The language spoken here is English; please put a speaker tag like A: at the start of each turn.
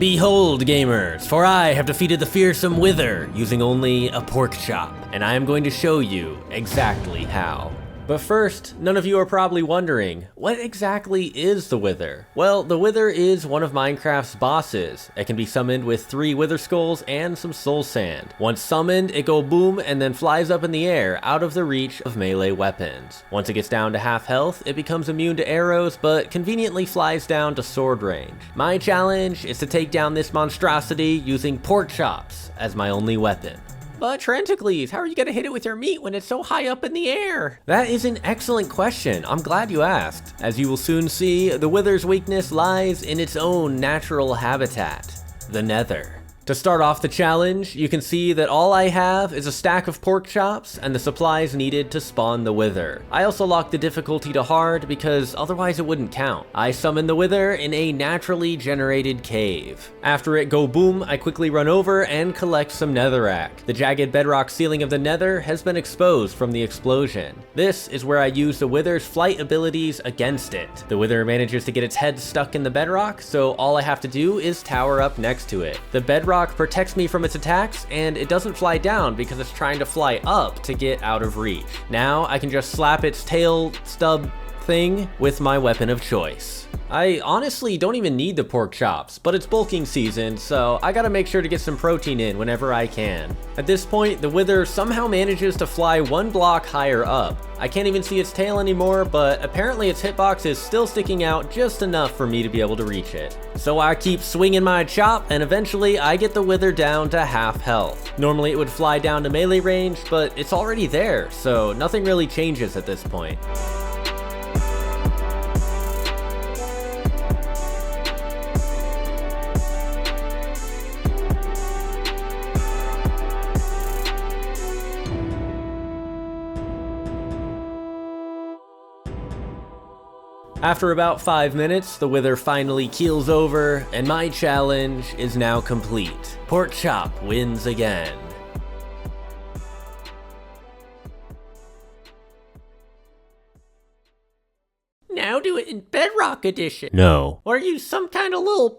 A: Behold, gamers, for I have defeated the fearsome Wither using only a pork chop, and I am going to show you exactly how. But first, none of you are probably wondering, what exactly is the Wither? Well, the Wither is one of Minecraft's bosses. It can be summoned with 3 Wither skulls and some soul sand. Once summoned, it go boom and then flies up in the air, out of the reach of melee weapons. Once it gets down to half health, it becomes immune to arrows, but conveniently flies down to sword range. My challenge is to take down this monstrosity using pork chops as my only weapon. But Trenticlees, how are you gonna hit it with your meat when it's so high up in the air? That is an excellent question. I'm glad you asked. As you will soon see, the Wither's weakness lies in its own natural habitat, the Nether. To start off the challenge, you can see that all I have is a stack of pork chops and the supplies needed to spawn the Wither. I also locked the difficulty to hard because otherwise it wouldn't count. I summon the Wither in a naturally generated cave. After it go boom, I quickly run over and collect some netherrack. The jagged bedrock ceiling of the Nether has been exposed from the explosion. This is where I use the Wither's flight abilities against it. The Wither manages to get its head stuck in the bedrock, so all I have to do is tower up next to it. The bedrock protects me from its attacks, and it doesn't fly down because it's trying to fly up to get out of reach. Now I can just slap its tail stub thing with my weapon of choice. I honestly don't even need the pork chops, but it's bulking season, so I gotta make sure to get some protein in whenever I can. At this point, the Wither somehow manages to fly 1 block higher up. I can't even see its tail anymore, but apparently its hitbox is still sticking out just enough for me to be able to reach it. So I keep swinging my chop, and eventually I get the Wither down to half health. Normally it would fly down to melee range, but it's already there, so nothing really changes at this point. After about 5 minutes, the Wither finally keels over, and my challenge is now complete. Porkchop wins again. Now do it in Bedrock Edition.
B: No.
A: Or use some kind of little